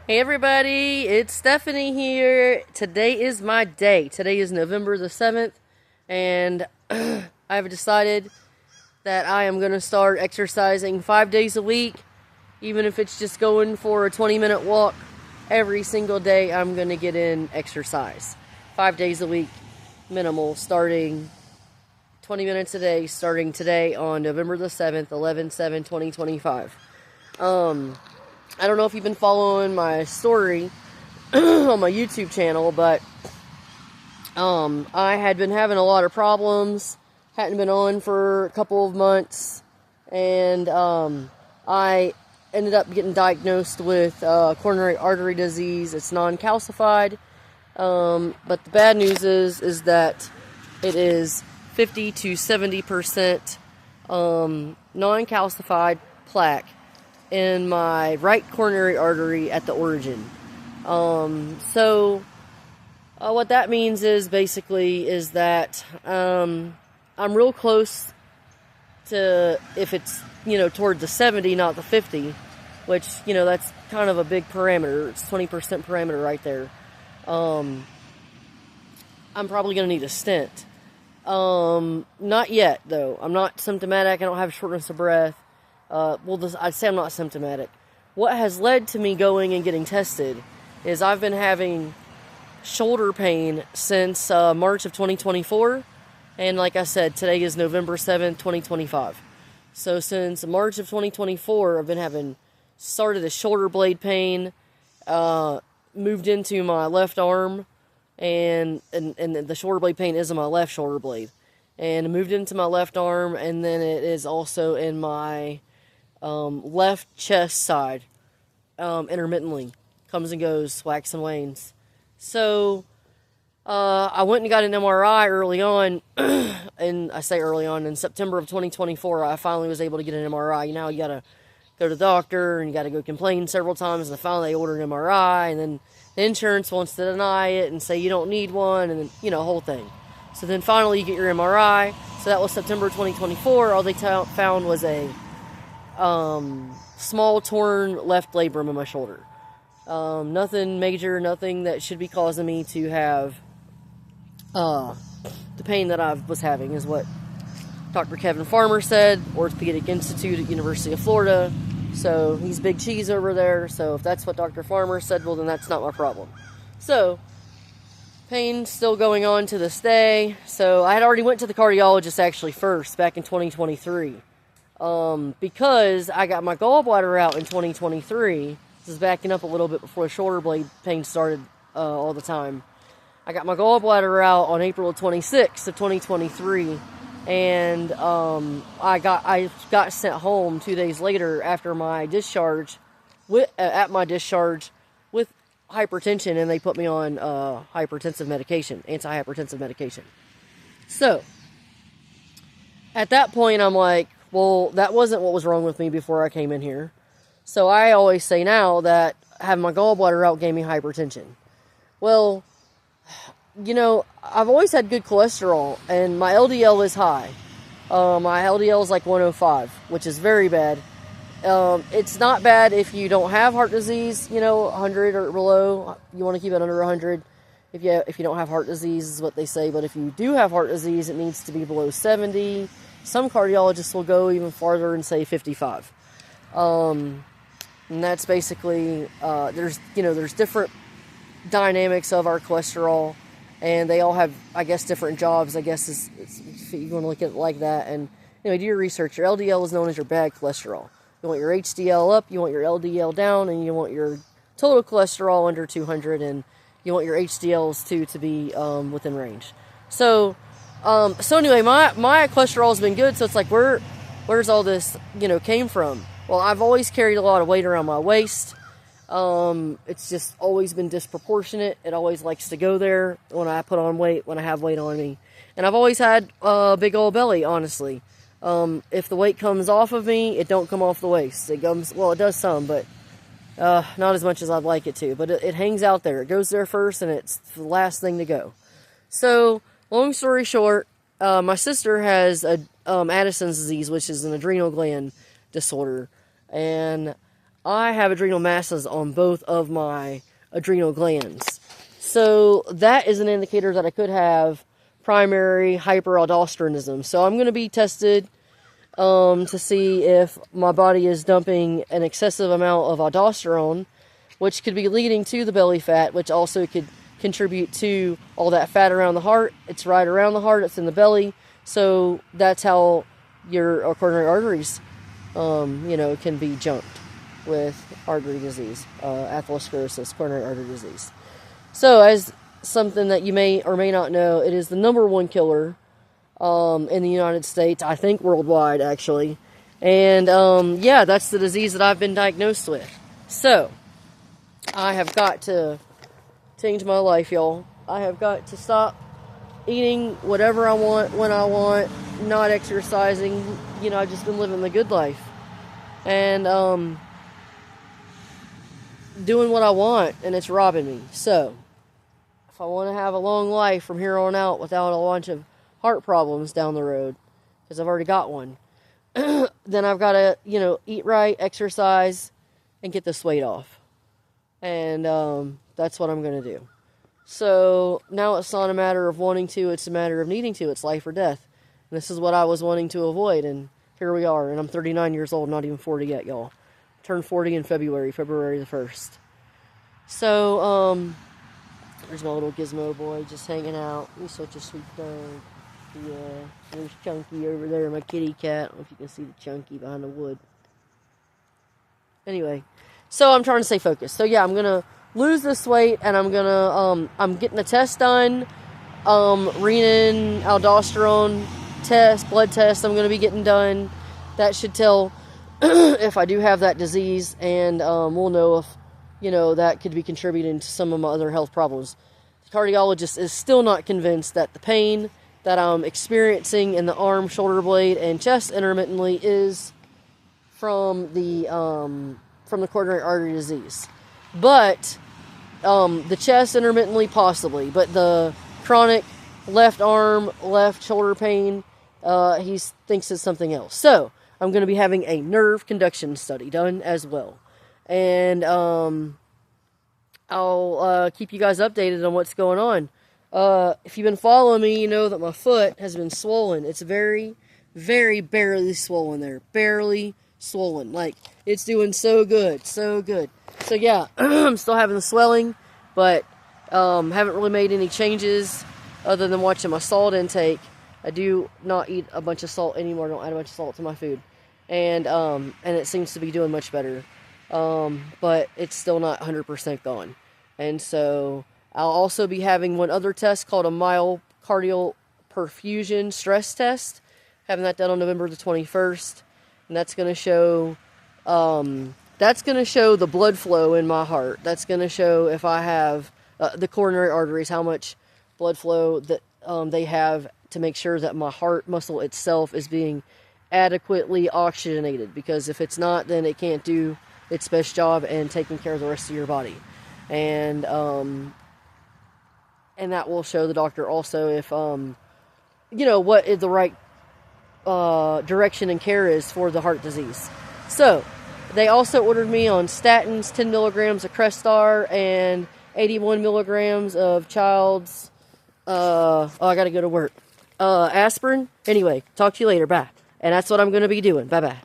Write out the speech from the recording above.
Hey everybody, it's Stephanie here. Today is my day. Today is November the 7th, and I've decided that I am going to start exercising 5 days a week, even if it's just going for a 20-minute walk. Every single day I'm going to get in exercise. 5 days a week, minimal, starting 20 minutes a day, starting today on November the 7th, 11/7/2025. I don't know if you've been following my story on my YouTube channel, but I had been having a lot of problems, hadn't been on for a couple of months, and I ended up getting diagnosed with coronary artery disease. It's non-calcified, but the bad news is that it is 50 to 70% non-calcified plaque in my right coronary artery at the origin. So what that means is basically is that I'm real close to, if it's, toward the 70, not the 50, which, that's kind of a big parameter. It's 20% parameter right there. I'm probably going to need a stent. Not yet, though. I'm not symptomatic. I don't have shortness of breath. I'd say I'm not symptomatic. What has led to me going and getting tested is I've been having shoulder pain since March of 2024. And like I said, today is November 7th, 2025. So since March of 2024, I've been having started a shoulder blade pain, moved into my left arm, and the shoulder blade pain is in my left shoulder blade. And moved into my left arm, and then it is also in my left chest side, intermittently. Comes and goes, wax and wanes. So, I went and got an MRI early on, and I say early on, in September of 2024, I finally was able to get an MRI. You gotta go to the doctor, and you gotta go complain several times, and finally they ordered an MRI, and then the insurance wants to deny it, and say you don't need one, and then, whole thing. So then finally you get your MRI. So that was September 2024. All they found was a small torn left labrum in my shoulder. Nothing major, nothing that should be causing me to have the pain that I was having, is what Dr. Kevin Farmer said, Orthopedic Institute at University of Florida. So he's big cheese over there. So if that's what Dr. Farmer said, well, then that's not my problem. So pain's still going on to this day. So I had already went to the cardiologist actually first back in 2023. Because I got my gallbladder out in 2023. This is backing up a little bit before the shoulder blade pain started all the time. I got my gallbladder out on April 26th of 2023, and I got sent home 2 days later after my discharge, at my discharge with hypertension, and they put me on hypertensive medication, antihypertensive medication. So at that point, I'm like, well, that wasn't what was wrong with me before I came in here. So I always say now that having my gallbladder out gave me hypertension. Well, I've always had good cholesterol, and my LDL is high. My LDL is like 105, which is very bad. It's not bad if you don't have heart disease, 100 or below. You want to keep it under 100 if you don't have heart disease, is what they say. But if you do have heart disease, it needs to be below 70. Some cardiologists will go even farther and say 55. And that's basically, there's different dynamics of our cholesterol, and they all have, I guess, different jobs, I guess, if you want to look at it like that. And, do your research. Your LDL is known as your bad cholesterol. You want your HDL up, you want your LDL down, and you want your total cholesterol under 200, and you want your HDLs, too, to be within range. So anyway, my cholesterol has been good, so it's like, where's all this, came from? Well, I've always carried a lot of weight around my waist. It's just always been disproportionate. It always likes to go there when I put on weight, when I have weight on me. And I've always had a big old belly, honestly. If the weight comes off of me, it don't come off the waist. It does some, but not as much as I'd like it to. But it hangs out there. It goes there first, and it's the last thing to go. So, long story short, my sister has Addison's disease, which is an adrenal gland disorder. And I have adrenal masses on both of my adrenal glands. So that is an indicator that I could have primary hyperaldosteronism. So I'm going to be tested to see if my body is dumping an excessive amount of aldosterone, which could be leading to the belly fat, which also could contribute to all that fat around the heart. It's right around the heart, it's in the belly. So that's how your coronary arteries, can be junked with artery disease, atherosclerosis, coronary artery disease. So as something that you may or may not know, it is the #1 killer in the United States, I think worldwide actually. And that's the disease that I've been diagnosed with. So I have got to change my life, y'all. I have got to stop eating whatever I want, when I want, not exercising. I've just been living the good life. And doing what I want, and it's robbing me. So if I want to have a long life from here on out without a bunch of heart problems down the road, because I've already got one, then I've got to, eat right, exercise, and get this weight off. And that's what I'm going to do. So now it's not a matter of wanting to, it's a matter of needing to. It's life or death. And this is what I was wanting to avoid, and here we are. And I'm 39 years old, not even 40 yet, y'all. Turned 40 in February the 1st. So, there's my little gizmo boy just hanging out. He's such a sweet dog. Yeah, there's Chunky over there, my kitty cat. I don't know if you can see the Chunky behind the wood. Anyway, so I'm trying to stay focused. So yeah, I'm gonna lose this weight, and I'm gonna I'm getting a test done, renin, aldosterone test, blood test. I'm gonna be getting done. That should tell if I do have that disease, and we'll know if that could be contributing to some of my other health problems. The cardiologist is still not convinced that the pain that I'm experiencing in the arm, shoulder blade, and chest intermittently is from the coronary artery disease. But the chest intermittently possibly, but the chronic left arm, left shoulder pain, he thinks it's something else. So I'm going to be having a nerve conduction study done as well. And I'll keep you guys updated on what's going on. If you've been following me, you know that my foot has been swollen. It's very, very barely swollen there. Barely swollen. Like, it's doing so good. So good. So yeah, I'm still having the swelling, but haven't really made any changes other than watching my salt intake. I do not eat a bunch of salt anymore. I don't add a bunch of salt to my food. And it seems to be doing much better. But it's still not 100% gone. And so I'll also be having one other test called a myocardial perfusion stress test. Having that done on November the 21st. And that's going to show the blood flow in my heart. That's going to show if I have the coronary arteries, how much blood flow that they have, to make sure that my heart muscle itself is being adequately oxygenated. Because if it's not, then it can't do its best job in taking care of the rest of your body. And that will show the doctor also if what is the right direction and care is for the heart disease. So they also ordered me on statins, 10 milligrams of Crestar, and 81 milligrams of Child's I gotta go to work, aspirin. Anyway, talk to you later. Bye. And that's what I'm going to be doing. Bye bye.